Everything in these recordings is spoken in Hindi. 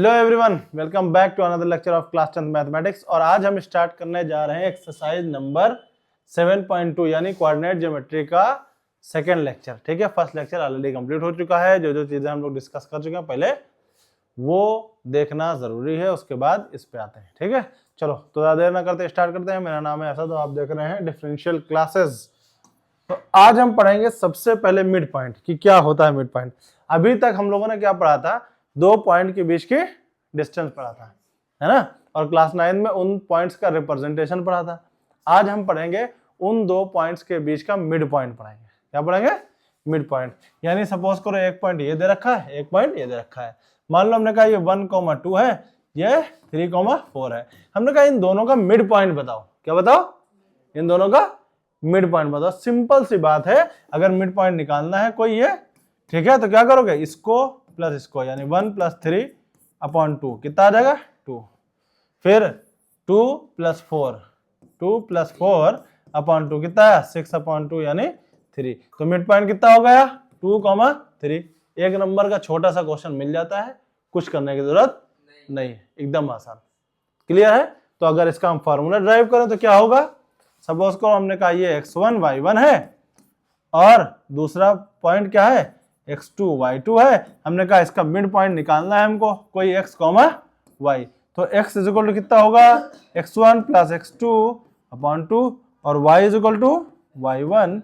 Hello everyone, welcome back to another lecture of class 10th mathematics. और आज हम स्टार्ट करने जा रहे हैं एक्सरसाइज नंबर 7.2 यानी कोऑर्डिनेट ज्योमेट्री का सेकंड लेक्चर। ठीक है, फर्स्ट लेक्चर ऑलरेडी कंप्लीट हो चुका है। जो जो चीजें हम लोग डिस्कस कर चुके हैं पहले वो देखना जरूरी है, उसके बाद इस पे आते हैं। ठीक है, चलो तो ज्यादा देर ना करते स्टार्ट करते हैं। मेरा नाम है असद, आप देख रहे हैं डिफरेंशियल क्लासेस। तो आज हम पढ़ेंगे सबसे पहले मिड पॉइंट कि क्या होता है मिड पॉइंट। अभी तक हम लोगों ने क्या पढ़ा था, दो पॉइंट के बीच की डिस्टेंस पढ़ा था, है ना, और क्लास 9 में उन पॉइंट्स का रिप्रेजेंटेशन पढ़ा था। आज हम पढ़ेंगे उन दो पॉइंट्स के बीच का मिड पॉइंट पढ़ेंगे। क्या पढ़ेंगे? Mid point. यानी सपोज करो एक पॉइंट ये दे रखा है, एक पॉइंट ये दे रखा है। मान लो हमने कहा ये 1,2 है, ये 3,4 है। हमने कहा इन दोनों का मिड पॉइंट बताओ। क्या बताओ? इन दोनों का मिड पॉइंट बताओ। सिंपल सी बात है, अगर मिड पॉइंट निकालना है कोई ये, ठीक है, तो क्या करोगे, इसको प्लस इसको, यानी 1 + 3/2 कितना आ जाएगा? 2। फिर 2 + 4, 2 + 4/2 कितना है? 6/2 यानी 3। तो मिड पॉइंट कितना हो गया? 2,3। एक नंबर का छोटा सा क्वेश्चन मिल जाता है, कुछ करने की जरूरत नहीं, एकदम आसान। क्लियर है? तो अगर इसका हम फॉर्मूला ड्राइव करें तो क्या होगा, सपोज को हमने कहा ये x1 y1 है और दूसरा पॉइंट क्या है, x2 y2 है। हमने कहा इसका मिड पॉइंट निकालना है हमको, कोई x, y। तो x = कितना होगा, x1 + x2/2 और y = y1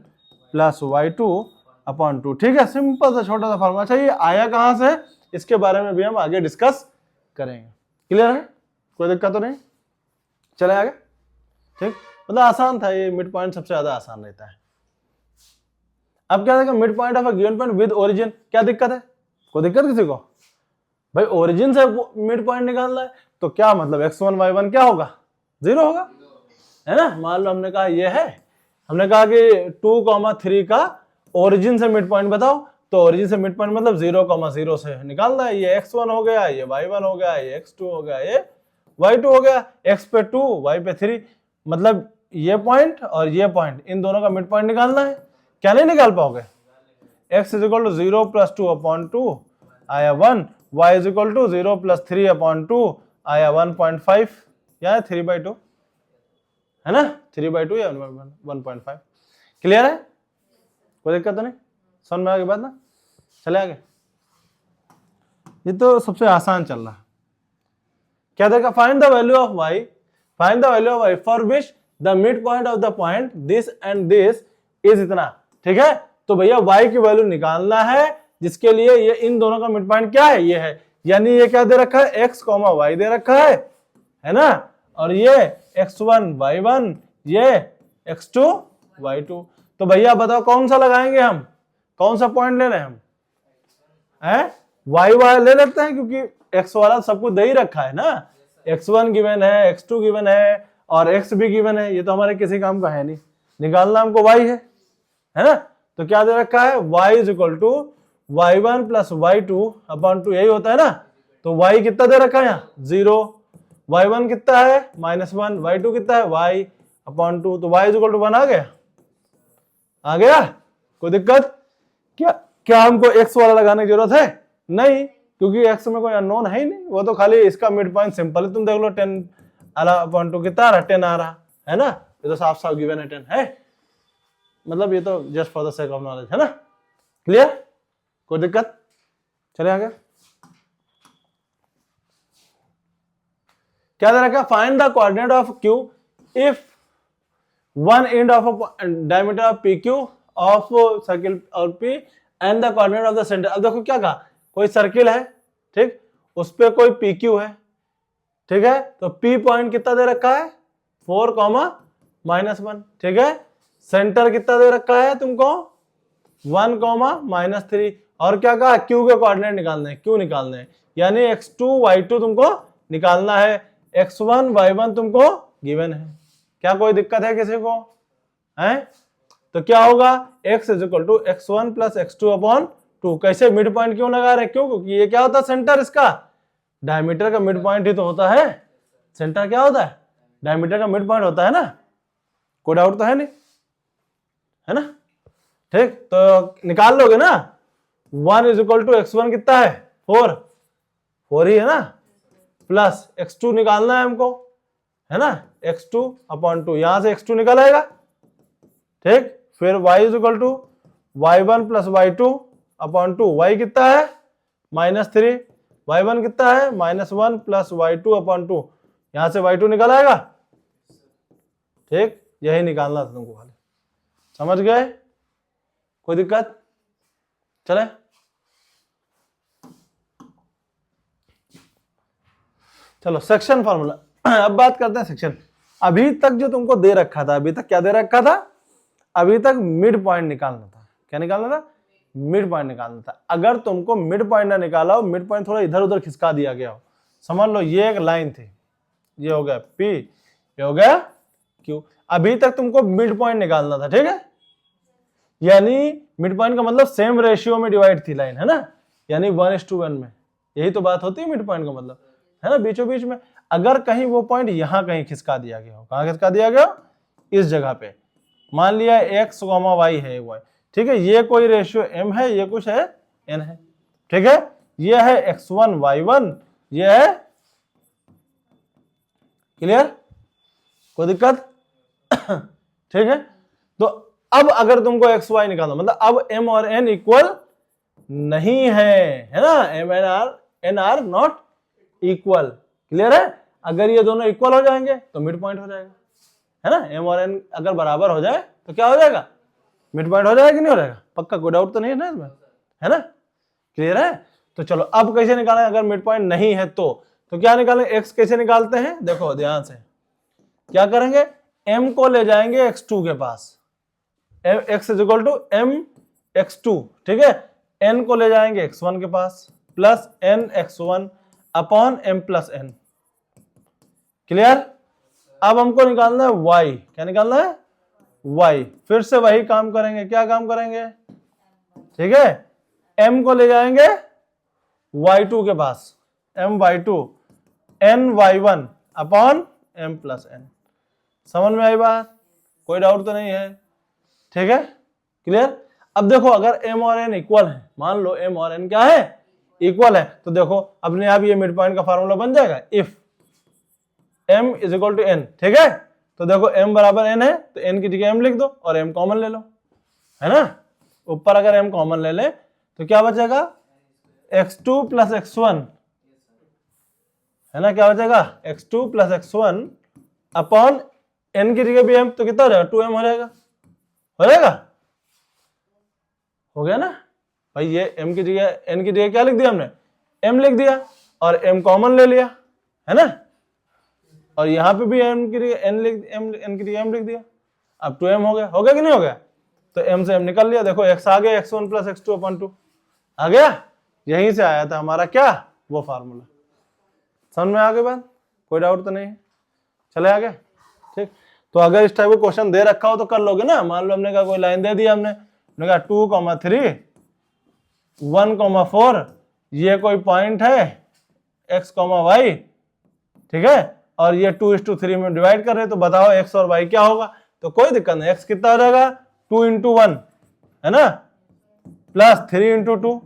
+ y2/2। ठीक है, सिंपल सा छोटा सा फॉर्मूला। अच्छा, ये आया कहां से, इसके बारे में भी हम आगे डिस्कस करेंगे। क्लियर है? कोई दिक्कत तो नहीं? चले आगे। ठीक, मतलब आसान था ये, मिड पॉइंट सबसे ज्यादा आसान रहता है। अब क्या देखा, mid point of a given point with origin. क्या दिक्कत है? कोई दिक्कत किसी को? भाई ओरिजिन से मिड पॉइंट निकालना है तो क्या मतलब x1 y1 क्या होगा? 0 होगा, है ना। मान लो हमने कहा ये है, हमने कहा कि 2,3 का ओरिजिन से मिड पॉइंट बताओ, तो ओरिजिन से मिड पॉइंट मतलब 0,0 से निकालना है। ये x1 हो गया, ये y1 हो गया, ये x2 हो गया, ये y2 हो गया। x पे 2, y पे 3, मतलब ये पॉइंट और ये पॉइंट, इन दोनों का मिड पॉइंट निकालना है। क्या नहीं निकाल पाओगे? x = 0 + 2/2 आया 1, y = 0 + 3/2 आया 1.5 या 3/2, है ना, 3/2 या 1.5। क्लियर है? कोई दिक्कत तो नहीं? समझ में आ गई बात ना? चले आगे। ये तो सबसे आसान चल रहा। क्या देखा, find the value of y, find the value of y for which the mid point of the point this and this is इतना। ठीक है, तो भैया y की वैल्यू निकालना है जिसके लिए ये इन दोनों का मिड पॉइंट क्या है, ये है। यानी ये क्या दे रखा है, x, y दे रखा है ना, और ये x1 y1, ये x2 y2। तो भैया बताओ कौन सा लगाएंगे हम, कौन सा पॉइंट ले रहे हैं हम? y वाला ले लेते हैं, क्योंकि x वाला सब कुछ दे ही रखा है ना। x1 गिवन है, x2 गिवन है और x भी गिवन है, ये तो हमारे किसी काम का है नहीं। निकालना हमको y है ना। तो क्या दे रखा है, y = y1 + y2/2, यही होता है ना। तो y कितना दे रखा है यहाँ, 0, y1 कितना है -1, y2 कितना है y/2, तो y = 1 आ गया। आ गया? कोई दिक्कत? क्या हमको x वाला लगाने की जरूरत है? नहीं, क्योंकि x में कोई अननोन है ही नहीं, वो तो खाली इसका मिड पॉइंट सिंपल है। तुम देख लो 10/2 कितना आ रहा है, 10 आ रहा है ना, ये तो साफ साफ गिवन है 10 है, मतलब ये तो just for the sake of knowledge है ना। क्लियर? कोई दिक्कत? चले आगे। क्या दे रखा, find the coordinate of q if one end of a diameter of pq of circle और p and the coordinate of the center। अब देखो क्या कहा, कोई सर्किल है, ठीक, उस पे कोई pq है, ठीक है, तो p पॉइंट कितना दे रखा है, 4,-1, ठीक है। सेंटर कितना दे रखा है तुमको, 1,-3, और क्या कहा, q के कोऑर्डिनेट निकालने हैं, q निकालने हैं, यानी x2 y2 तुमको निकालना है, x1 y1 तुमको गिवन है। क्या कोई दिक्कत है किसी को? है? तो क्या होगा, x = x1 + x2/2। कैसे मिड पॉइंट क्यों लगा रहे, क्यों, क्योंकि ये क्या होता है, सेंटर, इसका डायमीटर का मिड पॉइंट ही तो होता है। सेंटर क्या होता है, डायमीटर का मिड पॉइंट होता है ना। कोई डाउट तो है नहीं, है ना। ठीक, तो निकाल लोगे ना। 1 = x1 कितना है, 4 ही है ना, प्लस x2 निकालना है हमको, है ना, x2/2, यहां से x2 निकल आएगा, ठीक। फिर y is equal to y1 plus y2/2, y कितना है -3, y1 कितना है -1 प्लस y2/2, यहां से y2 निकल आएगा, ठीक। यही निकालना था तुमको खाली, समझ गए, कोई दिक्कत, चले। चलो सेक्शन फार्मूला, अब बात करते हैं सेक्शन। अभी तक जो तुमको दे रखा था, अभी तक क्या दे रखा था, अभी तक मिड पॉइंट निकालना था। क्या निकालना था, मिड पॉइंट निकालना था। अगर तुमको मिड पॉइंट ना निकाला हो, मिड पॉइंट थोड़ा इधर उधर खिसका दिया गया हो, समझ लो ये एक लाइन थी, ये हो गया P, ये हो गया Q, अभी तक तुमको मिड पॉइंट निकालना था, ठीक है। यानी मिड पॉइंट का मतलब सेम रेशियो में डिवाइड थी लाइन, है ना, यानी 1:1 में, यही तो बात होती है मिड पॉइंट का मतलब, है ना, बीचों बीच में। अगर कहीं वो पॉइंट यहां कहीं खिसका दिया गया हो, कहां खिसका दिया गया हो, इस जगह पे, मान लिया x, y है y, ठीक है, ये कोई रेशियो m है, ये कुछ है n है, ठीक है, ये है x1 y1, ये है, क्लियर, कोई दिक्कत, ठीक है। तो अब अगर तुमको एक्स वाई निकालना, मतलब अब m और n इक्वल नहीं है ना, m and r not equal, clear है। अगर ये दोनों इक्वल हो जाएंगे तो मिड पॉइंट हो जाएगा, है ना, m और n अगर बराबर हो जाए तो क्या हो जाएगा, मिड पॉइंट हो जाएगा कि नहीं हो जाएगा, पक्का, कोई डाउट तो नहीं है ना इसमें, है ना, क्लियर है। तो चलो अब कैसे निकालें, अगर मिड पॉइंट नहीं है तो क्या निकालें, x कैसे निकालते हैं, देखो ध्यान से, क्या करेंगे, m को ले जाएंगे x2 के पास, x is equal to m x2, ठीक है, n को ले जाएंगे x1 के पास, plus n x1 upon m plus n, clear. अब हमको निकालना है y, क्या निकालना है, y, फिर से वही काम करेंगे, क्या काम करेंगे, ठीक है, m को ले जाएंगे y2 के पास, m y2 n y1 upon m plus n, समझ में आई बात, कोई डाउट तो नहीं है, ठीक है, क्लियर। अब देखो अगर m और n इक्वल है, मान लो m और n क्या है, इक्वल है, तो देखो अपने आप ये मिड पॉइंट का फार्मूला बन जाएगा, if m is equal to n, ठीक है। तो देखो m बराबर n है, तो n की जगह m लिख दो और m कॉमन ले लो, है ना, ऊपर अगर m कॉमन ले ले तो क्या बचेगा, x2 प्लस x1, है ना, क्या बचेगा, x2 plus x1 upon n की जगह भी m, तो कितना हो जाएगा, 2m हो जाएगा, हो जाएगा, हो गया ना भाई, ये m की जगह, n की जगह क्या लिख दिया हमने, m लिख दिया और m कॉमन ले लिया, है ना, और यहां पे भी m की जगह n की जगह m लिख दिया, अब 2m हो गया कि नहीं हो गया, तो m से m निकल लिया, देखो x आ गया, x1 प्लस x2 अपॉन 2 आ गया, यहीं से आया था हमारा क्या, वो फार्मूला, समझ में आ गई बात, कोई डाउट तो नहीं है, चले आगे, ठीक। तो अगर इस टाइप का क्वेश्चन दे रखा हो तो कर लोगे ना, मान लो हमने कहा कोई लाइन दे दिया, हमने कहा 2,3 1,4, ये कोई पॉइंट है x, y, ठीक है, और ये 2:3 में डिवाइड कर रहे हैं, तो बताओ x और y क्या होगा, तो कोई दिक्कत नहीं, x कितना हो जाएगा 2 × 1, है ना, प्लस 3 × 2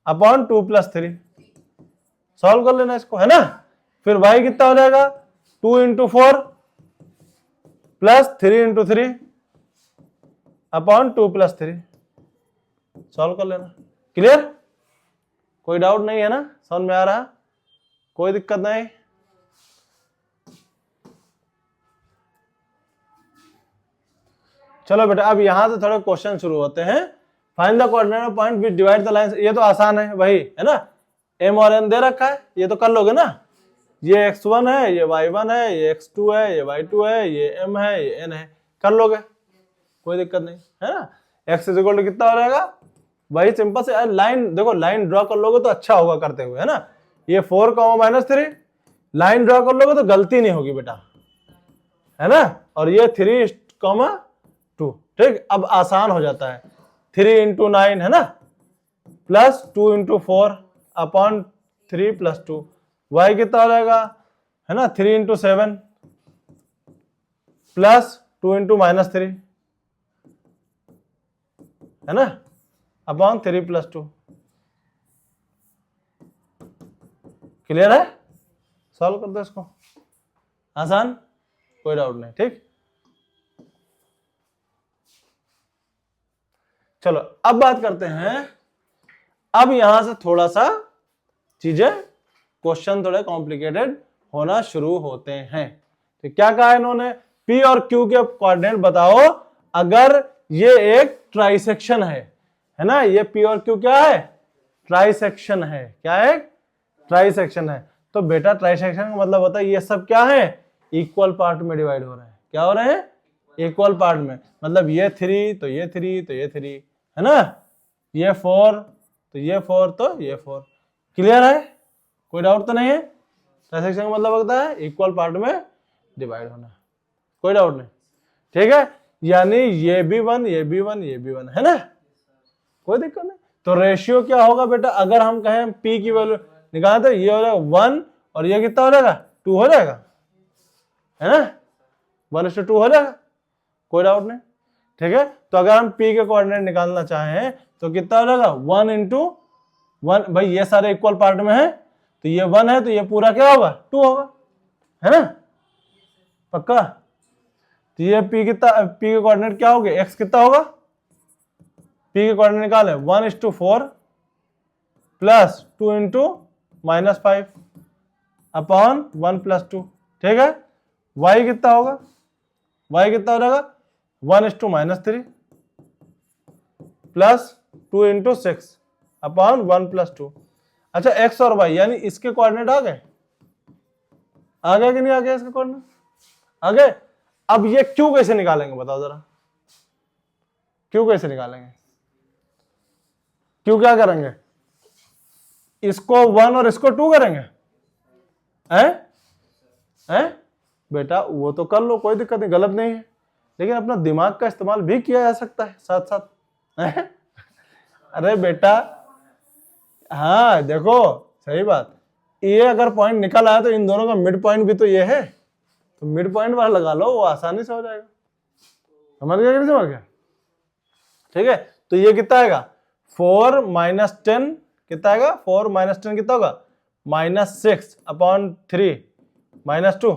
अपॉन 2 + 3, सॉल्व कर लेना इसको, है ना। फिर y कितना हो जाएगा 2 × 4 प्लस 3 × 3 अपॉन 2 + 3, सॉल्व कर लेना, क्लियर, कोई डाउट नहीं है ना, समझ में आ रहा, कोई दिक्कत नहीं। चलो बेटा अब यहां से थोड़े क्वेश्चन शुरू होते हैं। Find the coordinate point which divide the lines, ये तो आसान है वही, है ना, m और n दे रखा है, ये तो कर लोगे ना, ये x1 है, ये y1 है, ये x2 है, ये y2 है, ये m है, ये n है, कर लोगे, कोई दिक्कत नहीं, है ना। x इज इक्वल टू कितना हो जाएगा, वही सिंपल से लाइन, देखो लाइन ड्रॉ कर लोगे तो अच्छा होगा करते हुए, है ना, ये 4, -3 लाइन ड्रॉ कर लोगे तो गलती नहीं होगी बेटा, है ना, और ये 3, 2, ठीक, अब आसान हो जाता है, 3 × 9, है ना, प्लस 2 × 4 अपॉन 3 + 2, y कितना हो जाएगा, है ना, 3 × 7 प्लस 2 × -3, है ना, अपॉन 3 + 2, क्लियर है, सॉल्व कर दो इसको, आसान, कोई डाउट नहीं। ठीक, चलो अब बात करते हैं, अब यहां से थोड़ा सा चीजें, क्वेश्चन थोड़े कॉम्प्लिकेटेड होना शुरू होते हैं। तो क्या कहा इन्होंने, P और Q के कोऑर्डिनेट बताओ अगर ये एक ट्राइसेक्शन है ना, ये P और Q क्या है, ट्राइसेक्शन है। क्या है, ट्राइसेक्शन है। तो बेटा ट्राइसेक्शन का मतलब होता है ये सब क्या है, इक्वल पार्ट में डिवाइड हो रहे हैं। क्या हो रहे हैं, इक्वल पार्ट में, मतलब ये 3 तो ये 3 तो ये 3, है ना, ये 4 तो ये 4 तो ये 4। क्लियर है, कोई डाउट तो नहीं है। ट्राइसेक्शन का मतलब होता है इक्वल पार्ट में डिवाइड होना, कोई डाउट नहीं। ठीक है, यानी ये भी 1 ये भी 1 ये भी 1, है ना, कोई दिक्कत नहीं। तो रेशियो क्या होगा बेटा, अगर हम कहें P की वैल्यू निकालें तो ये हो जाएगा 1 और ये कितना हो जाएगा, 2 हो जाएगा, है ना, 1:2 हो जाएगा, कोई डाउट नहीं। ठीक है, तो अगर हम P के कोऑर्डिनेट निकालना चाहें तो कितना हो जाएगा, 1 × 1, भाई ये सारे इक्वल पार्ट में है तो ये 1 है तो ये पूरा क्या होगा, 2 होगा, है ना, पक्का। तो ये P के कोऑर्डिनेट क्या होंगे, x कितना होगा, P के कोऑर्डिनेट निकाले 1:4 प्लस 2 × -5 अपॉन 1 + 2। ठीक है, y कितना होगा, y कितना हो जाएगा 1:-3 प्लस 2 × 6 अपॉन 1 + 2। अच्छा, x और y यानी इसके कोऑर्डिनेट आ गए, आ गए कि नहीं आ गए, इसके कोऑर्डिनेट आ गए। अब ये q कैसे निकालेंगे बताओ जरा, q कैसे निकालेंगे, q क्या करेंगे, इसको 1 और इसको 2 करेंगे, हैं बेटा, वो तो कर लो, कोई दिक्कत नहीं, गलत नहीं है, लेकिन अपना दिमाग का इस्तेमाल भी किया जा सकता है साथ साथ। अरे बेटा, हाँ देखो, सही बात, ये अगर पॉइंट निकल आया तो इन दोनों का मिड पॉइंट भी तो ये है, तो मिड पॉइंट वाला लगा लो, वो आसानी से हो जाएगा। समझ गया कि नहीं समझ गया। ठीक है, तो ये कितना आएगा, 4 - 10 कितना आएगा, 4 - 10 कितना होगा, -6 अपॉन 3 -2,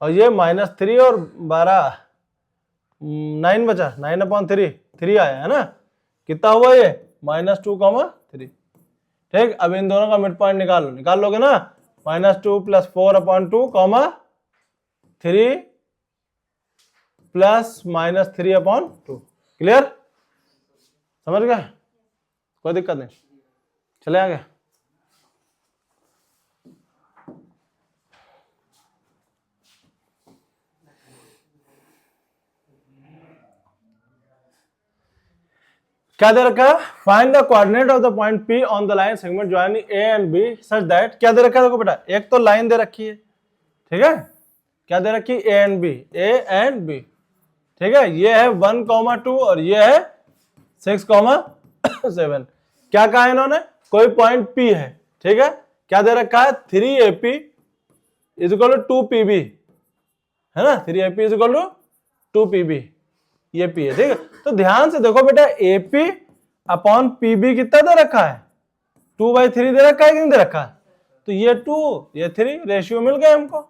और ये -3 और 12 9 बचा, 9/3 3 आया, है ना, कितना हुआ ये -2, 3। ठीक, अब इन दोनों का मिड पॉइंट निकाल लो, निकाल लोगे ना, -2 + 4/2, 3 प्लस -3/2। क्लियर, समझ गए, कोई दिक्कत नहीं, चले आगे। क्या दे रखा है, find the coordinate of the point P on the line segment joining A and B such that, क्या दे रखा है देखो बेटा, एक तो लाइन दे रखी है, ठीक है, क्या दे रखी है, A एंड B, ठीक है, ये है 1, 2 और ये है 6, 7। क्या कहा है इन्होंने, कोई पॉइंट P है, ठीक है, क्या दे रखा है, 3AP = 2PB, है ना, 3AP = 2PB, ये P है, ठीक है। तो ध्यान से देखो बेटा, AP अपॉन PB कितना दे रखा है, 2/3 दे रखा है कि नहीं दे रखा है, तो ये 2 ये 3 रेशियो मिल गए हमको।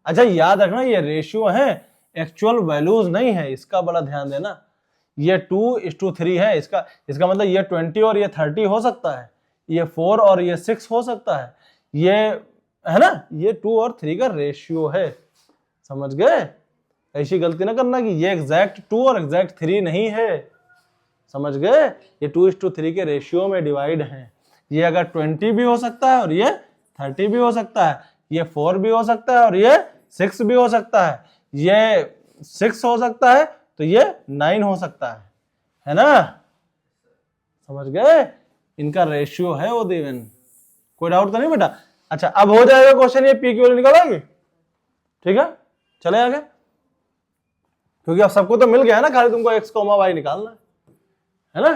अच्छा याद रखना, ये रेशियो है, एक्चुअल वैल्यूज नहीं है, इसका बड़ा ध्यान देना। ये 2:3 है, इसका मतलब ये 20 और ये 30 हो सकता है, ये 4 और ये 6 हो सकता है, ये है ना, ये 2 और 3 का रेशियो है, समझ गए। ऐसी गलती ना करना कि ये एग्जैक्ट 2 और एग्जैक्ट 3 नहीं है, समझ गए, ये 2:3 के रेशियो में डिवाइड है। ये अगर 20 भी हो सकता है और ये 30 भी हो सकता है, ये 4 भी हो सकता है और ये 6 भी हो सकता है, ये 6 हो सकता है तो ये 9 हो सकता है ना, समझ गए, इनका रेशियो है वो देवन, कोई डाउट तो नहीं बेटा। अच्छा अब हो जाएगा क्वेश्चन, ये P की वैल्यू निकालेंगे, ठीक है, चले आगे, क्योंकि अब सबको तो मिल गया है ना, खाली तुमको x, y निकालना है ना,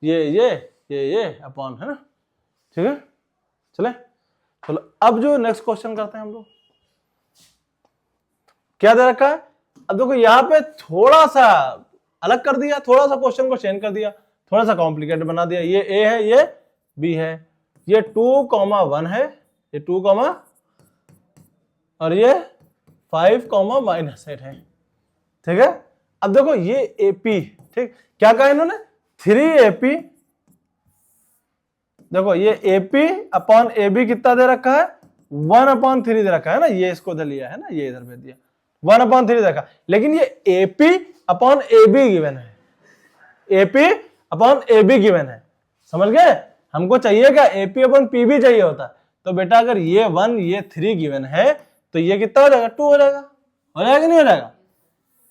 ये अपॉन, है ना, ठीक है, चले चलो अब जो नेक्स्ट क्वेश्चन करते हैं हम लोग, क्या दे रखा है, अब देखो यहाँ पे थोड़ा सा अलग कर दिया, थोड़ा सा क्वेश्चन को चेंज कर दिया, थोड़ा सा कॉम्प्लिकेटेड बना दिया, ये A है ये B है, ये 2, 1 है, ये 2, और ये 5 -8 है, ठीक है। अब देखो ये AP, ठीक, क्या कहा इन्होंने 3AP, देखो ये AP अपॉन AB कितना दे रखा है 1/3 दे रखा है ना, ये इसको इधर लिया है ना, ये इधर भेज दिया 1/3 दे रखा, लेकिन ये AP अपॉन AB गिवन है, AP अपॉन AB गिवन है, समझ गए। हमको चाहिए क्या AP अपॉन PB चाहिए होता, तो बेटा अगर ये 1 ये 3 गिवन है तो ये कितना हो जाएगा 2 हो जाएगा, कि नहीं हो जाएगा,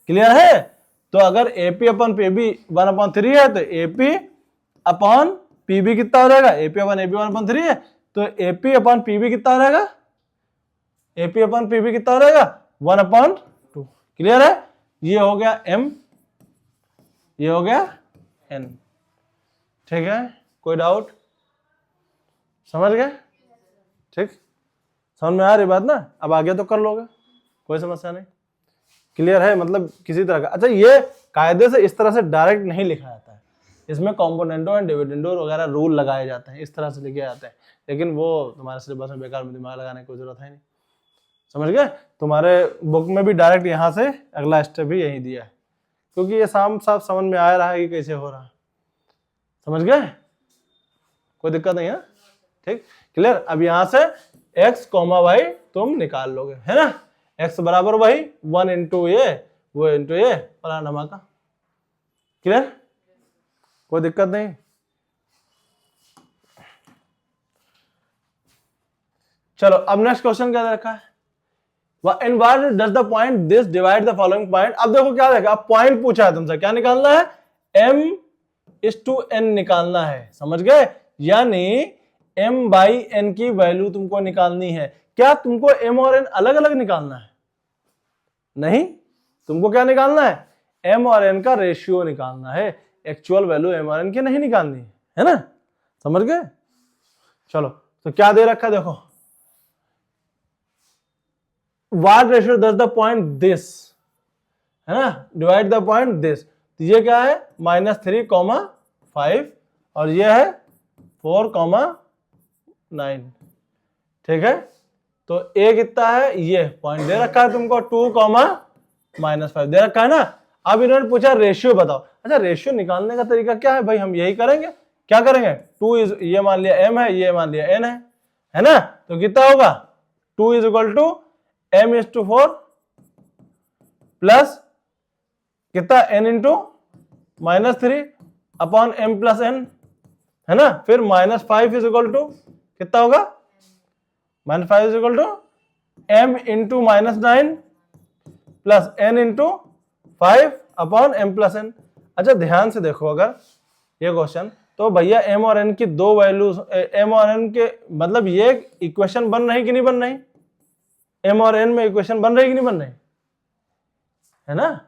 क्लियर है। तो अगर AP अपॉन PB 1/3 है तो AP अपॉन PB कितना हो जाएगा, AP अपॉन AB 1/3 है तो AP अपॉन PB कितना हो जाएगा, AP अपॉन PB कितना हो जाएगा 1/2, क्लियर है। ये हो गया M, ये हो गया N, ठीक है। कोई डाउट, समझ गए, ठीक, समझ में आ रही बात ना, अब आगे तो कर लोगे, कोई समस्या नहीं, क्लियर है, मतलब किसी तरह का। अच्छा ये कायदे से इस तरह से डायरेक्ट नहीं लिखा जाता है, इसमें कॉम्पोनेंटो एंड डिविडेंडो वगैरह रूल लगाए जाते हैं, इस तरह से लिखे जाते हैं, लेकिन वो तुम्हारे सिलेबस में बेकार में दिमाग लगाने की कोई जरूरत है नहीं, समझ गए। तुम्हारे बुक में भी डायरेक्ट यहाँ से अगला स्टेप भी यही दिया है, क्योंकि ये साफ समझ में आ रहा है कि कैसे हो रहा है, समझ गए, कोई दिक्कत नहीं है, ठीक, क्लियर। अब यहाँ से x, y तुम निकाल लोगे, है ना, x बराबर वही 1 इंटू ये वो इंटू ये फलाना धमाका, क्लियर, कोई दिक्कत नहीं। चलो अब नेक्स्ट क्वेश्चन क्या रखा है, in what does the point this divide the following point. अब देखो क्या देखा, पॉइंट पूछा है तुमसे, क्या निकालना है m/n निकालना है, समझ गए, यानी m/n की वैल्यू तुमको निकालनी है। क्या तुमको m और n अलग अलग निकालना है, नहीं, तुमको क्या निकालना है m और n का रेशियो निकालना है, एक्चुअल वैल्यू m और n की नहीं निकालनी है ना, समझ गए। चलो तो क्या दे रखा है देखो, what ratio does the point this, है ना, डिवाइड द पॉइंट दिस, तो ये क्या है -3,5 और ये है 4,9, ठीक है। तो a कितना है, ये पॉइंट दे रखा है तुमको 2,-5 दे रखा है ना। अब इन्होंने पूछा रेशियो बताओ। अच्छा रेशियो निकालने का तरीका क्या है भाई, हम यही करेंगे, क्या करेंगे 2 इज, ये मान लिया m है, ये मान लिया n है ना, तो कितना होगा 2 is equal to m/4 plus कितना n into -3 upon m plus n, है ना, फिर -5 इज इक्वल टू कितना होगा, -5 is equal to m into -9 plus n into 5 upon m plus n। अच्छा ध्यान से देखो अगर ये क्वेश्चन, तो भैया m और n की दो वैल्यूज, m और n के मतलब ये इक्वेशन बन रही कि नहीं बन रही, m और n में इक्वेशन बन रही कि नहीं बन रही, है ना,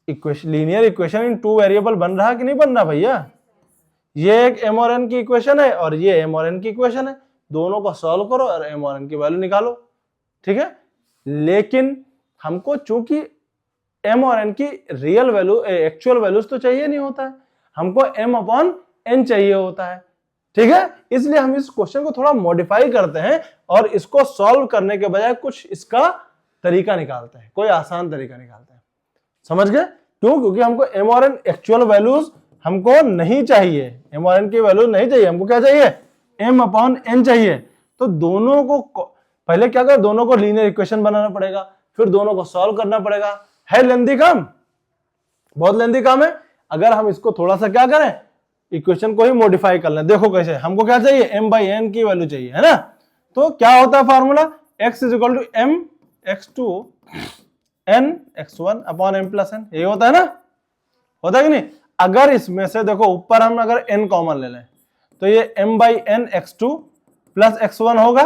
equation linear equation in 2 variable बन रहा कि नहीं बन रहा भैया। ये एक m और n की इक्वेशन है और ये m और n की इक्वेशन है, दोनों को सॉल्व करो और m और n की वैल्यू निकालो, ठीक है। लेकिन हमको चूंकि m और n की रियल वैल्यू एक्चुअल वैल्यूज तो चाहिए नहीं होता है, हमको m अपॉन n चाहिए होता है, ठीक है। इसलिए हम इस क्वेश्चन को थोड़ा मॉडिफाई करते हैं और इसको सॉल्व करने के बजाय कुछ इसका तरीका निकालते हैं, कोई आसान तरीका निकालते हैं, समझ गए। क्यों, क्योंकि हमको m और n एक्चुअल वैल्यूज हमको नहीं चाहिए, m और n की वैल्यूज नहीं चाहिए, हमको क्या चाहिए m अपॉन n चाहिए। तो दोनों को पहले क्या करें, दोनों को लीनियर इक्वेशन बनाना पड़ेगा, फिर दोनों को सॉल्व करना पड़ेगा, है लेंथी काम, बहुत लेंथी काम है। अगर हम इसको थोड़ा सा क्या करें, इक्वेशन को ही मॉडिफाई कर लें, देखो कैसे, हमको क्या चाहिए m/n की वैल्यू चाहिए, है ना। तो क्या होता है formula, x is equal to m x2 n x1 upon m plus n, यही होता है ना, होता है कि नहीं। अगर इसमें से देखो ऊपर हम अगर n कॉमन ले लें तो ये m/n x2 प्लस x1 होगा,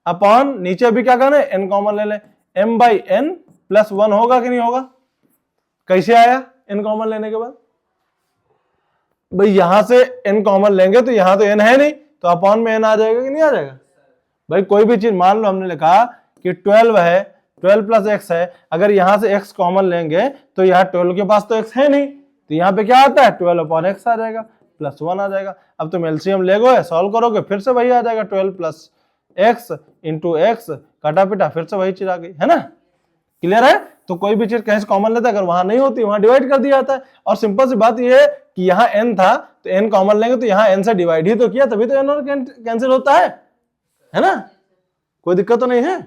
अपॉन नीचे भी क्या करना है n कॉमन ले लें, m/n प्लस 1 होगा कि नहीं होगा। कैसे आया n कॉमन लेने के बाद, भाई यहां से n कॉमन लेंगे तो यहां तो n है नहीं, तो अपॉन में n आ जाएगा कि नहीं आ जाएगा। भाई कोई भी चीज मान लो हमने लिखा कि 12 है, 12 प्लस x है, अगर यहां से x कॉमन लेंगे तो यहाँ 12 के पास तो x है नहीं, तो यहाँ पे क्या आता है 12 अपॉन x आ जाएगा, प्लस 1 आ जाएगा। अब तुम एलसीएम लेगो सॉल्व करोगे फिर से वही आ जाएगा, 12 प्लस x इंटू x काटा पिटा फिर से वही चीज आ गई, है ना। क्लियर है। तो कोई भी चीज कहीं से कॉमन लेता है, अगर वहां नहीं होती वहां डिवाइड कर दिया जाता है। और सिंपल सी बात ये है कि यहाँ n था तो n कॉमन लेंगे तो यहाँ n से डिवाइड ही तो किया, तभी तो n और कैंसिल होता है ना। कोई दिक्कत तो नहीं है।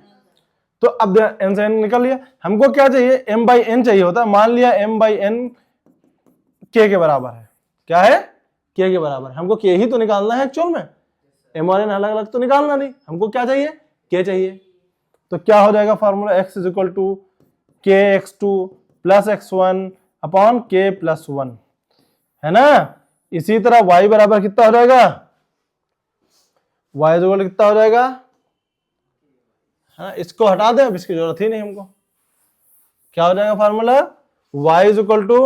तो अब n से n निकल लिया, हमको क्या चाहिए, m बाई n चाहिए होता है। मान लिया m बाई n k के बराबर है, क्या है, k के बराबर। हमको k ही तो निकालना है एक्चुअल में, m और n अलग अलग तो निकालना नहीं, हमको क्या चाहिए, k चाहिए। तो क्या हो जाएगा formula, x is equal to k x2 plus x1 upon k plus 1, है ना। इसी तरह y बराबर कितना हो जाएगा, y इज इक्वल कितना हो जाएगा, हाँ इसको हटा दें, अब इसकी जरूरत ही नहीं हमको। क्या हो जाएगा formula, y is equal to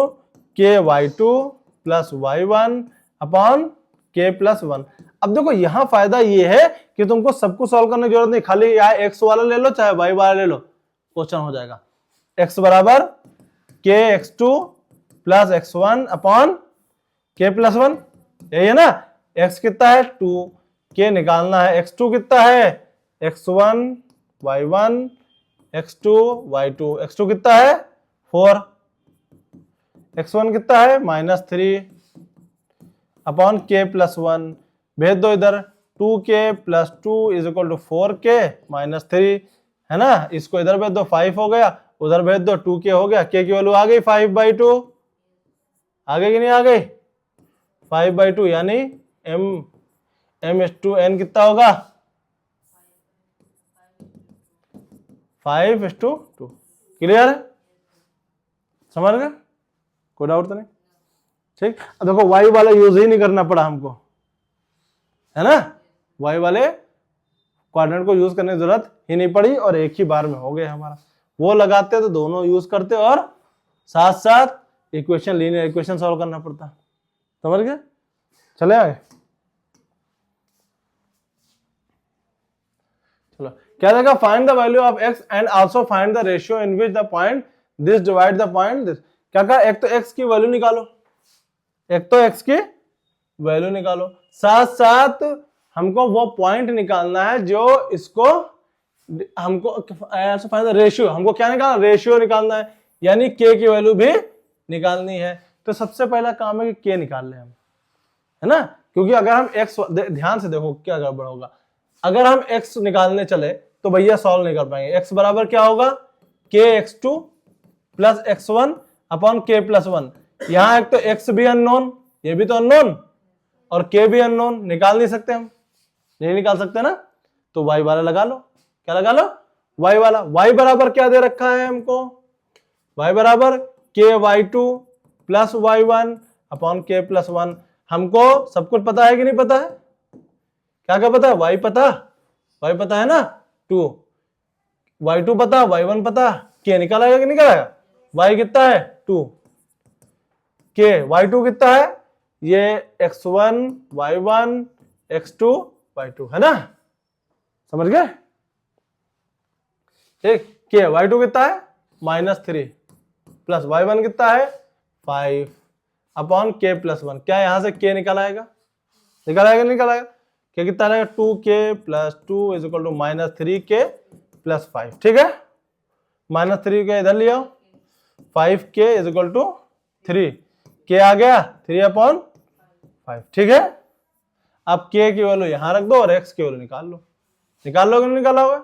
k y2 plus y1 upon k plus 1। अब देखो यहाँ फायदा ये है कि तुमको सब कुछ सॉल्व करने की जरूरत नहीं, खाली यहाँ x वाला ले लो चाहे y वाला ले लो, क्वेश्चन हो जाएगा। x बराबर k x2 plus x1 upon k plus 1, यही है ना। x कितना है 2, k निकालना है, x2 कितना है x1 y1 x2 y2, x2 कितना है 4, x1 कितना है -3 अपॉन k प्लस 1, भेज दो इधर, 2k plus 2 is equal to 4k minus 3, है ना। इसको इधर भेज दो, 5 हो गया, उधर भेज दो 2k हो गया, k की वैल्यू आ गई 5/2, आ गई कि नहीं आ गई, 5/2, यानी m/n कितना होगा 5:2। क्लियर है, समझ गए, कोई डाउट तो नहीं। ठीक, अब देखो y वाला यूज ही नहीं करना पड़ा हमको, है ना। y वाले कोऑर्डिनेट को यूज करने की जरूरत ही नहीं पड़ी और एक ही बार में हो गया हमारा। वो लगाते तो दोनों यूज करते और साथ साथ इक्वेशन, लीनियर इक्वेशन सॉल्व करना पड़ता। समझ गए, चले आगे। चलो क्या देगा, find the value of x and also find the ratio in which the point this divide the point this. क्या कहा, एक तो x की वैल्यू निकालो, एक तो x की वैल्यू निकालो, साथ साथ हमको वो पॉइंट निकालना है जो इसको, हमको फाइंड द रेशियो, हमको क्या निकालना, रेशियो निकालना है, यानी k की वैल्यू भी निकालनी है। तो सबसे पहला काम है कि k निकाल लें हम, है ना। क्योंकि अगर हम x, ध्यान से देखो क्या गड़बड़ होगा, अगर हम x निकालने चले तो भैया सॉल्व नहीं कर पाएंगे। x बराबर क्या होगा, k x2 plus x1 upon k plus 1। यहां एक तो x भी अननोन, ये भी तो अननोन, और k भी अननोन, निकाल नहीं सकते हम, नहीं निकाल सकते ना। तो y वाला लगा लो, क्या लगा लो, y वाला। y बराबर क्या दे रखा है हमको, y बराबर k y2 plus y1 upon k plus 1। हमको सब कुछ पता है कि नहीं पता है, क्या क्या पता है, y पता, y पता है ना 2, y2 पता, y1 पता, k निकालेगा कि निकालेगा, y कितना है 2, k y2 कितना है, ये x1 y1 x2 y2, है ना, समझ गए। ठीक, k y2 कितना है -3 प्लस y1 कितना है 5 अपॉन k प्लस 1। क्या यहां से k निकल आएगा, निकल आएगा, निकल आएगा। k कितना आएगा 2k plus 2 is equal to -3k plus 5। ठीक है, -3k इधर ले आओ, 5k is equal to 3, k आ गया 3 अपॉन 5। ठीक है, अब k की वैल्यू यहां रख दो और x की वैल्यू निकाल लो, निकाल लोगे नहीं निकाला होगा,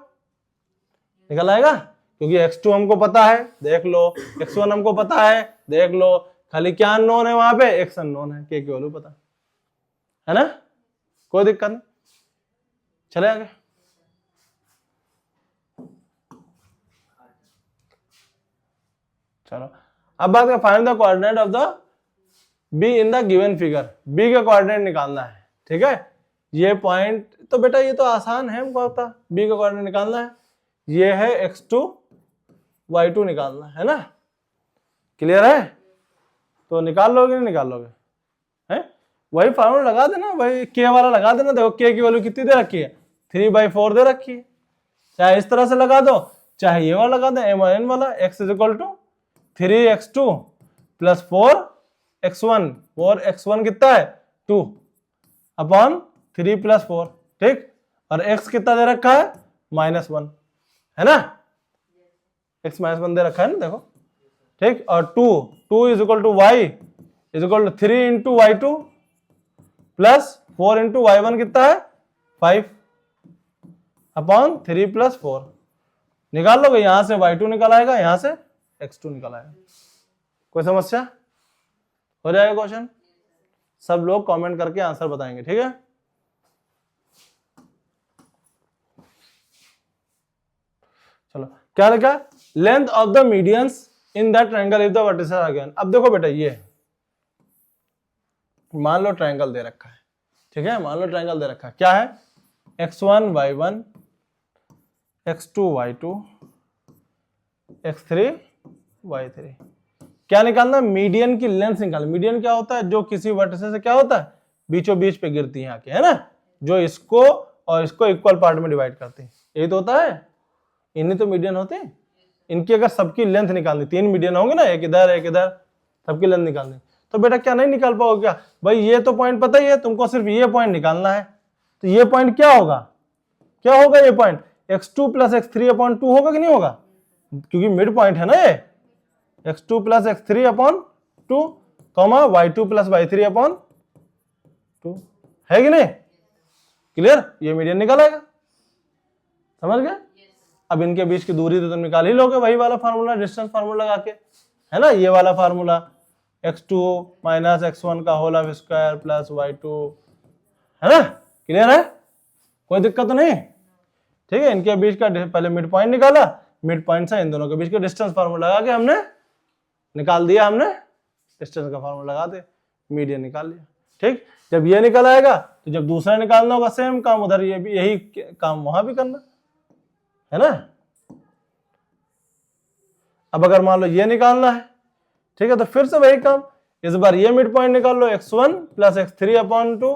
निकल आएगा। क्योंकि x2 हमको पता है, देख लो, x1 हमको पता है, देख लो, खाली क्या अननोन है वहां पे, x अननोन है, k की वैल्यू पता है ना, कोई दिक्कत नहीं। चले आगे, चलो अब बात करें find the coordinate of the b in the given figure. b का कोऑर्डिनेट निकालना है, ठीक है। ये पॉइंट तो बेटा ये तो आसान है, हमको पता b का कोऑर्डिनेट निकालना है, ये है x2 y2 निकालना है ना, क्लियर है। तो निकाल लोगे नहीं निकाल लोगे, हैं, वही फॉर्मूला लगा देना, वही k वाला लगा देना। देखो k की वैल्यू कितनी दे रखी है, 3/4 दे रखी है, चाहे इस तरह से लगा दो चाहे ये वाला लगा दो, m/n वाला, x is equal to 3x2 plus 4x1, 4x1 कितना है 2 अपॉन 3 प्लस 4, ठीक, और x कितना दे रखा है -1, है ना, x माइनस 1 दे रखा है ना, देखो ठीक। और 2 is equal to y is equal to 3 into y2 plus 4 into y1 कितना है 5 अपॉन 3 प्लस 4 निकाल लोगे, यहां से y2 निकल आएगा, यहां से x2 निकल आएगा। कोई समस्या? हो जाएगा क्वेश्चन। सब लोग कमेंट करके आंसर बताएंगे, ठीक है। चलो क्या लिखा, length of the medians in that triangle if the vertices are given. अब देखो बेटा, ये मान लो ट्रायंगल दे रखा है, ठीक है, मान लो ट्रायंगल दे रखा है, क्या है x1 y1 x2 y2 x3 y3। क्या निकालना, मीडियन की लेंथ निकाल। मीडियन क्या होता है, जो किसी वर्टिसेस से क्या होता है बीचों बीच पे गिरती है आके, है ना, जो इसको और इसको इक्वल पार्ट में डिवाइड करती है, यही तो होता है, इन्हीं तो मीडियन होते हैं। इनकी अगर सबकी लेंथ निकालनी, 3 मीडियन होंगे ना, एक इधर एक इधर, सबकी लेंथ निकालनी, तो बेटा क्या नहीं निकाल पाओगे क्या भाई, ये तो पॉइंट पता ही है तुमको, सिर्फ ये पॉइंट निकालना है। तो ये पॉइंट क्या होगा, क्या होगा ये point, x2 plus x3 upon 2 होगा कि नहीं होगा, क्योंकि मिड पॉइंट है ना ये, x2 plus x3 upon 2 comma y2 plus y3 upon 2, है कि नहीं, क्लियर, ये मीडियन निकल आएगा, समझ गए। अब इनके बीच की दूरी तो तुम निकाल ही लोगे, वही वाला फार्मूला, डिस्टेंस फार्मूला लगा के, है ना, ये वाला फार्मूला, x2 माइनस x1 का whole of square plus y2, है ना, क्लियर है, कोई दिक्कत तो नहीं, ठीक है। इनके बीच का पहले मिड पॉइंट निकाला, मिड पॉइंट से इन दोनों के बीच का डिस्टेंस फार्मूला लगा के हमने निकाल दिया, हमने डिस्टेंस का फार्मूला लगा दे, मीडियन निकाल लिया, ठीक। जब ये निकल आएगा तो जब दूसरा निकालना होगा सेम काम उधर, ये भी यही काम वहां भी करना, है ना। अब अगर मान लो ये निकालना है, ठीक है, तो फिर से वही काम, इस बार ये मिड पॉइंट निकाल लो, x1 plus x3 upon 2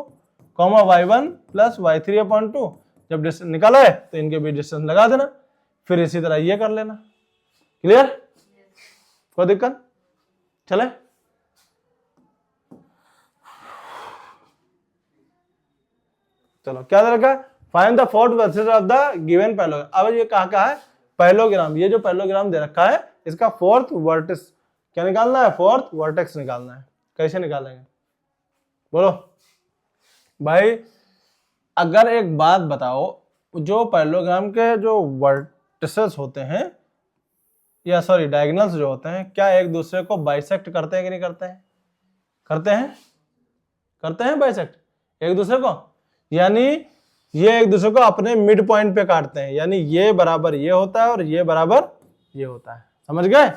comma y1 plus y3 upon 2, जब डिस्टेंस निकाला है तो इनके बीच डिस्टेंस लगा देना, फिर इसी तरह ये कर लेना, क्लियर, कोई दिक्कत, चले। चलो क्या दे रखा है, find the fourth vertices of the given parallelogram. अब ये कहा है पैरेललोग्राम, ये जो पैरेललोग्राम दे रखा है इसका फोर्थ वर्टिस क्या निकालना है, फोर्थ वर्टेक्स निकालना है। कैसे निकालेंगे बोलो भाई। अगर एक बात बताओ, जो पैरेललोग्राम के जो वर्टिसेस होते हैं या सॉरी डायगोनल्स जो होते हैं, क्या एक दूसरे को बाइसेक्ट करते हैं कि नहीं करते हैं, करते हैं, करते हैं बाइसेक्ट एक दूसरे को, यानी ये एक दूसरे को अपने मिड पॉइंट पे काटते हैं, यानी ये बराबर ये होता है और ये बराबर ये होता है, समझ गए,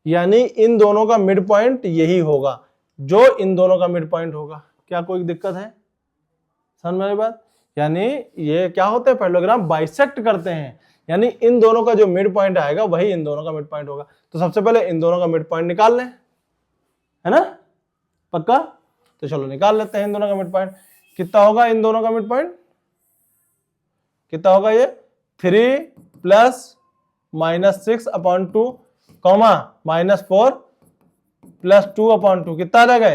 यानी इन दोनों का मिड पॉइंट यही होगा जो इन दोनों का मिड पॉइंट होगा। क्या कोई दिक्कत है, समझ मेरी बात, यानी ये क्या होते हैं पैरेललोग्राम बाइसेक्ट करते हैं, यानी इन दोनों का जो मिड पॉइंट आएगा वही इन दोनों का मिड पॉइंट होगा। तो सबसे पहले इन दोनों का मिड पॉइंट निकाल लें, है ना, पक्का, तो चलो निकाल लेते हैं इन दोनों का मिड पॉइंट। कितना होगा इन दोनों का मिड पॉइंट, कितना होगा ये 3 plus minus 6 upon 2 comma minus 4 plus 2 upon 2, कितना आ जाएगा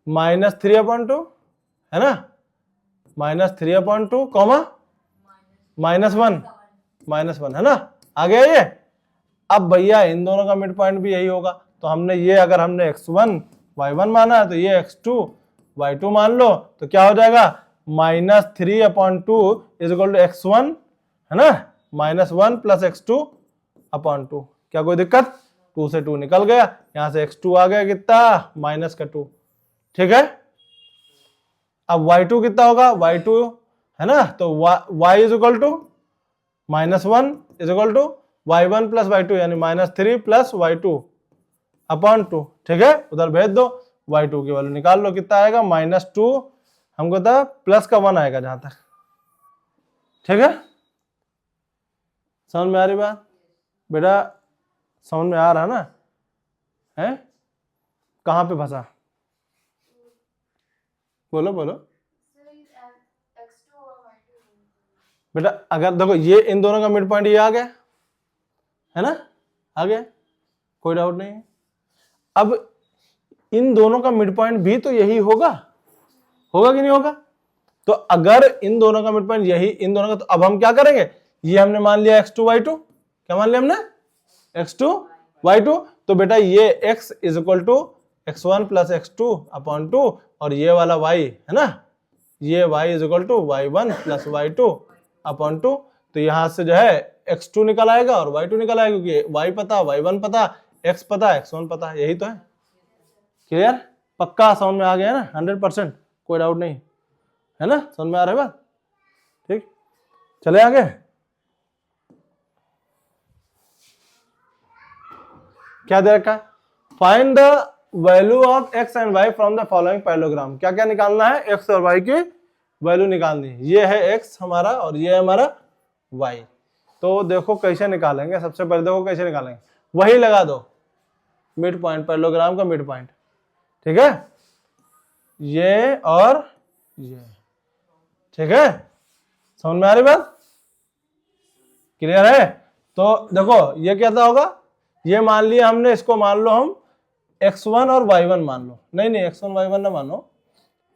माइनस 3 अपॉन 2, है ना, माइनस 3 अपॉन 2 कॉमा माइनस 1 है ना, आ गया ये। अब भैया इन दोनों का मिड पॉइंट भी यही होगा, तो हमने ये अगर हमने x1 y1 माना है तो ये x2 y2 मान लो, तो क्या हो जाएगा minus 3 upon 2 is equal to x1, है ना, माइनस 1 प्लस x2 अपॉन 2। क्या कोई दिक्कत, 2 से 2 निकल गया, यहां से x2 आ गया कितना माइनस का 2, ठीक है। अब y2 कितना होगा, y2 है ना, तो y is equal to minus 1 is equal to y1 plus y2, यानी माइनस 3 प्लस y2 अपॉन 2, ठीक है, उधर भेज दो, y2 की वैल्यू निकाल लो, कितना आएगा माइनस 2, हमको था प्लस का 1 आएगा जहां तक, ठीक है। समझ में आ रही बात बेटा, समझ में आ रहा ना, है कहां पे फंसा, बोलो बोलो बेटा। अगर देखो ये इन दोनों का मिड पॉइंट ये आ गया, है ना, आ गया, कोई डाउट नहीं है। अब इन दोनों का मिड पॉइंट भी तो यही होगा, होगा कि नहीं होगा, तो अगर इन दोनों का मिड पॉइंट यही इन दोनों का, तो अब हम क्या करेंगे, ये हमने मान लिया x2 y2, क्या मान लिया हमने x2 y2। तो बेटा ये x is equal to x1 plus x2 upon 2 और ये वाला y है ना, ये y is equal to y1 plus y2 upon 2। तो यहां से जो है x2 निकल आएगा और y2 निकल आएगा, क्योंकि y पता, y1 पता, x पता, x1 पता, यही तो है। क्लियर, पक्का समझ में आ गया ना, 100%, कोई डाउट नहीं है ना, समझ में आ रहा है बात। ठीक, चले आगे। क्या दे रखा है, find the value of x and y from the following parallelogram. क्या क्या निकालना है, x और y की वैल्यू निकालनी है। ये है x हमारा और ये है हमारा y। तो देखो कैसे निकालेंगे, सबसे पहले देखो कैसे निकालेंगे, वही लगा दो मिड पॉइंट, पैरेललोग्राम का मिड पॉइंट, ठीक है, ये और ये, ठीक है, समझ में आ रही बात, क्लियर है। तो देखो ये क्या होगा, ये मान लिया हमने, इसको मान लो हम x1 और y1 मान लो, नहीं x1 y1 ना मानो,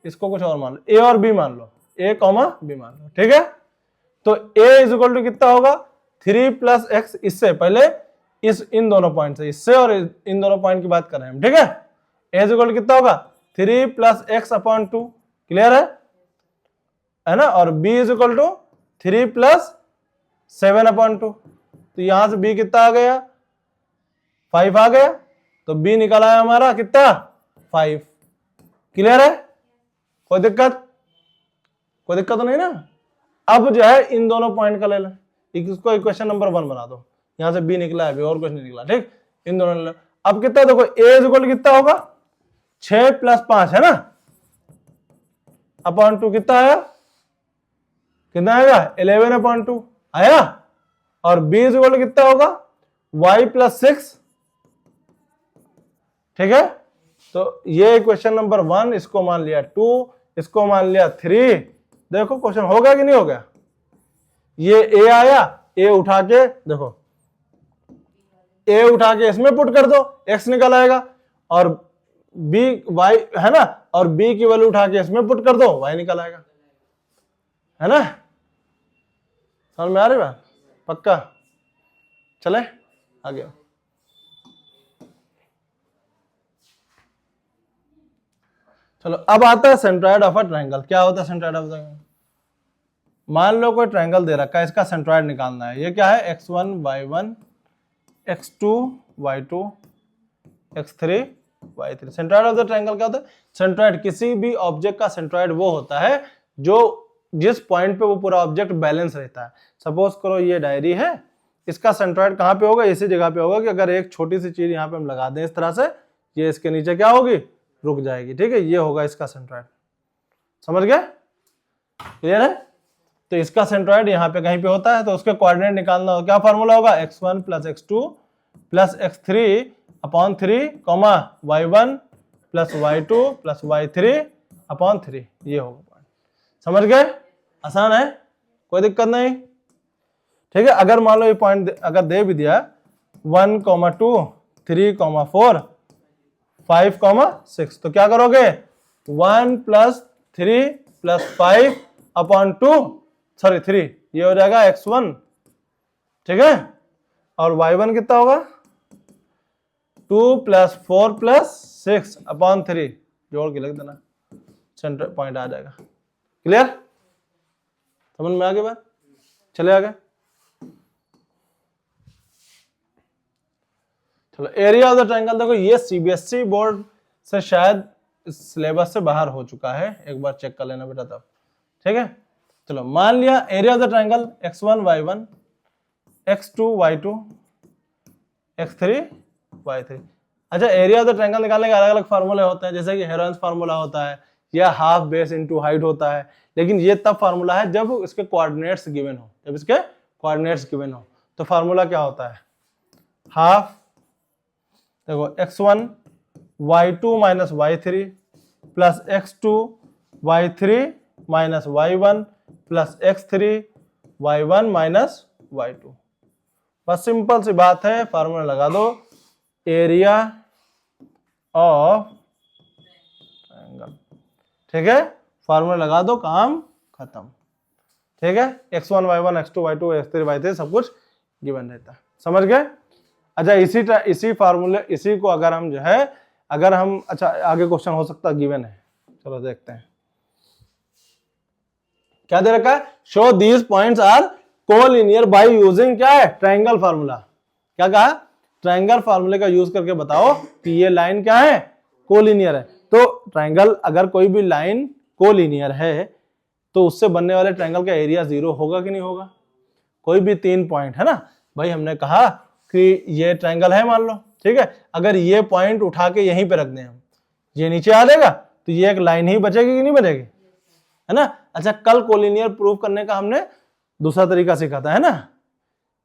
इसको कुछ और मान लो, a और b मान लो, a कॉमा b मान लो, ठीक है। तो a इज इक्वल टू कितना होगा 3 प्लस x, इससे पहले इन दोनों पॉइंट से, इससे और इन दोनों पॉइंट की बात कर रहे हैं हम, ठीक है। a इज इक्वल टू कितना होगा 3 प्लस x अपॉन 2, क्लियर है ना, और b is equal to 3 plus 7 upon 2। तो यहां से b कितना आ गया 5 आ गया, तो b निकल आया हमारा कितना 5। क्लियर है, कोई दिक्कत तो नहीं ना। अब जो है इन दोनों पॉइंट का ले लें, इसको इक्वेशन नंबर 1 बना दो, यहां से b निकला है, और कुछ नहीं निकला, ठीक, इन दोनों ले लो। अब कितना देखो a इज इक्वल कितना होगा 6 प्लस 5 है ना, अपॉन 2 कितना आया, कितना आएगा 11 अपॉन 2 आया, और b इज इक्वल कितना होगा y प्लस 6, ठीक है। तो ये इक्वेशन नंबर 1, इसको मान लिया 2, इसको मान लिया 3। देखो क्वेश्चन हो गया कि नहीं हो गया, ये a आया, a उठा के देखो, a उठा के इसमें पुट कर दो, x निकल आएगा, और b y है ना, और b की वैल्यू उठा के इसमें पुट कर दो, y निकल आएगा, है ना, समझ में आ रही बात, पक्का। चले आगे, चलो अब आता है सेंट्रॉइड ऑफ अ ट्रायंगल। क्या होता है सेंट्रॉइड ऑफ ट्रायंगल, मान लो कोई ट्रायंगल दे रखा है, इसका सेंट्रॉइड निकालना है। ये क्या है x1 y1 x2 y2 x3 y3। Centroid of the triangle क्या होता है, सेंट्रॉइड किसी भी ऑब्जेक्ट का सेंट्रॉइड वो होता है जो जिस पॉइंट पे वो पूरा ऑब्जेक्ट बैलेंस रहता है। सपोज करो ये डायरी है, इसका सेंट्रॉइड कहाँ पे होगा, इसी जगह पे होगा कि अगर एक छोटी सी चीज यहाँ पे हम लगा दें इस तरह से, ये इसके नीचे क्या होगी, रुक जाएगी, ठीक है, ये होगा इसका सेंट्रॉइड, समझ गए, क्लियर है। तो इसका सेंट्रॉइड यहाँ पे कहीं पे होता है, तो उसके कोऑर्डिनेट निकालना हो, क्या फॉर्मूला होगा x1 plus x2 plus x3 upon 3 comma y1 plus y2 plus y3 upon 3, ये होगा पॉइंट, समझ गए, आसान है, कोई दिक्कत नहीं, ठीक है। अगर मान लो ये पॉइंट अगर दे भी दिया 1, 2, 3, 4, 5, 6, तो क्या करोगे 1 प्लस 3 प्लस 5 अपॉन 2, सॉरी 3, ये हो जाएगा x1, ठीक है, और y1 कितना होगा 2 प्लस 4 प्लस 6 अपॉन 3, जोड़ के लिख देना, सेंटर पॉइंट आ जाएगा, क्लियर, समझ में आ गई बात, चले आगे। चलो एरिया ऑफ द ट्रायंगल, देखो ये सीबीएसई बोर्ड से शायद सिलेबस से बाहर हो चुका है, एक बार चेक कर लेना बेटा तब, ठीक है। चलो मान लिया area of the triangle x1 y1 x2 y2 x3 y3। अच्छा, एरिया ऑफ द ट्रायंगल निकालने के अलग अलग फार्मूले होते हैं, जैसे कि हेरोन्स फार्मूला होता है या हाफ बेस इनटू हाइट होता है, लेकिन ये तब फार्मूला है जब इसके कोऑर्डिनेट्स गिवन हो, जब इसके कोऑर्डिनेट्स गिवन हो। तो फार्मूला क्या होता है, हाफ, देखो x1 y2 minus y3 plus x2 y3 minus y1 plus x3 y1 minus y2। बस सिंपल सी बात है, फार्मूला लगा दो, एरिया ऑफ ट्रायंगल, ठीक है, फार्मूला लगा दो, काम खत्म, ठीक है, x1 y1 x2 y2 x3 y3 सब कुछ गिवन रहता है। समझ गए? अच्छा इसी फार्मूले इसी को अगर हम जो है अगर हम अच्छा आगे क्वेश्चन हो सकता है गिवन है, चलो देखते हैं क्या दे रखा है। Show these points are collinear by using क्या है, ट्रायंगल फार्मूला। क्या कहा, ट्रायंगल फार्मूले का यूज करके बताओ कि ये लाइन क्या है, कोलिनियर है। तो ट्रायंगल अगर कोई भी लाइन कोलिनियर है तो उससे बनने वाले ट्रायंगल का एरिया 0 होगा कि नहीं होगा। कोई भी 3 पॉइंट है ना भाई, हमने कहा कि ये ट्रायंगल है मान लो, ठीक है, अगर ये पॉइंट उठा के यहीं पे रख दें हम, ये नीचे आ जाएगा तो ये एक लाइन ही बचेगी कि नहीं बचेगी, है ना। अच्छा कल कोलिनियर प्रूव करने का हमने दूसरा तरीका सीखा था, है ना,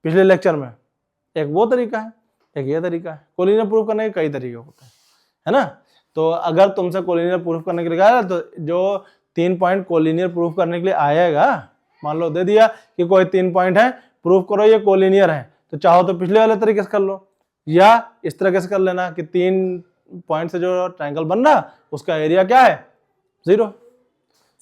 पिछले लेक्चर में। एक वो तरीका है, एक ये तरीका है। कोलिनियर प्रूव करने के कई तरीके होते हैं, है ना। तो अगर तुमसे कोलिनियर प्रूफ करने के लिए कहा तो जो 3 पॉइंट कोलिनियर प्रूफ करने के लिए आएगा, मान लो दे दिया कि कोई 3 पॉइंट है, प्रूफ करो ये कोलिनियर है, तो चाहो तो पिछले वाले तरीके से कर लो या इस तरीके से कर लेना कि 3 पॉइंट से जो ट्रायंगल बन रहा उसका एरिया क्या है, 0।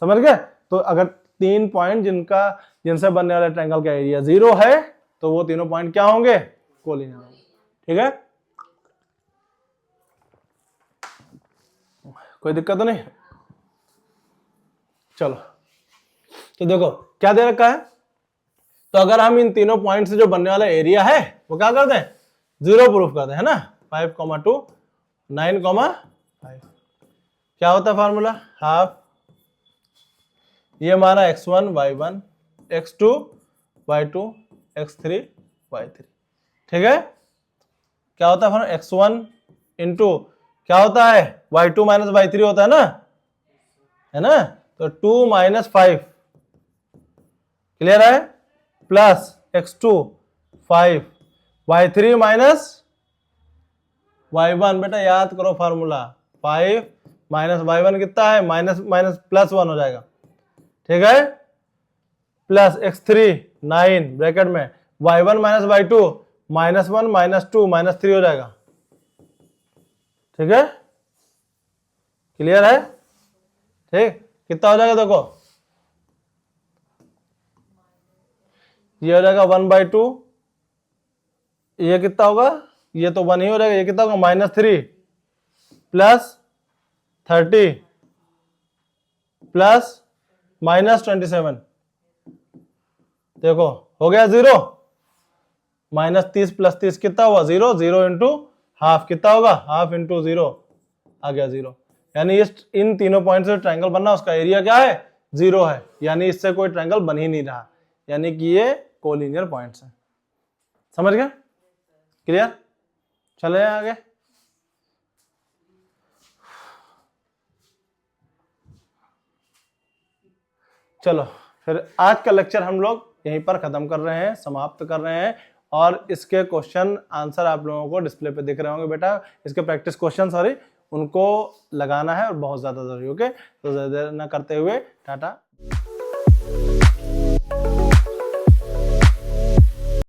समझ गए। तो अगर 3 पॉइंट जिनसे बनने वाले ट्रायंगल का एरिया 0 है तो वो तीनों पॉइंट क्या होंगे, कोलिनियर होंगे। ठीक है, कोई दिक्कत तो नहीं। चलो तो देखो क्या दे रखा है। तो अगर हम इन तीनों पॉइंट से जो बनने वाला एरिया है वो क्या करते हैं, 0 प्रूफ करते हैं ना। 5,2 9,5 क्या होता है फार्मूला, हाफ ये हमारा x1 y1 x2 y2 x3 y3। ठीक है, क्या होता है x1 इंटू क्या होता है y2 माइनस y3 होता है ना, तो 2 माइनस 5 क्लियर है, plus x2 5 y3 minus y1। बेटा याद करो फार्मूला, 5 माइनस y1 कितना है, माइनस माइनस प्लस 1 हो जाएगा। ठीक है, प्लस x3 9 ब्रैकेट में y1 minus y2 minus 1 minus 2 minus 3 हो जाएगा। ठीक है, क्लियर है। ठीक, कितना हो जाएगा देखो, ये हो जाएगा 1/2, ये कितना होगा, ये तो 1 ही हो जाएगा, ये कितना होगा -3 प्लस 30 प्लस -27। देखो हो गया 0, -30 प्लस 30 कितना हुआ 0, 0 इंटू हाफ कितना होगा, हाफ इंटू 0 आ गया 0। यानी इन तीनों पॉइंट से ट्रायंगल बनना उसका एरिया क्या है, 0 है, यानी इससे कोई ट्रायंगल बन ही नहीं रहा, यानी कि ये कोलिनियर पॉइंट्स हैं। समझ गए, क्लियर। चले आगे। चलो फिर आज का लेक्चर हम लोग यहीं पर खत्म कर रहे हैं, समाप्त कर रहे हैं। और इसके क्वेश्चन आंसर आप लोगों को डिस्प्ले पे दिख रहे होंगे बेटा, इसके प्रैक्टिस क्वेश्चन सॉरी, उनको लगाना है और बहुत ज्यादा जरूरी। ओके, तो ज्यादा देर ना करते हुए टाटा।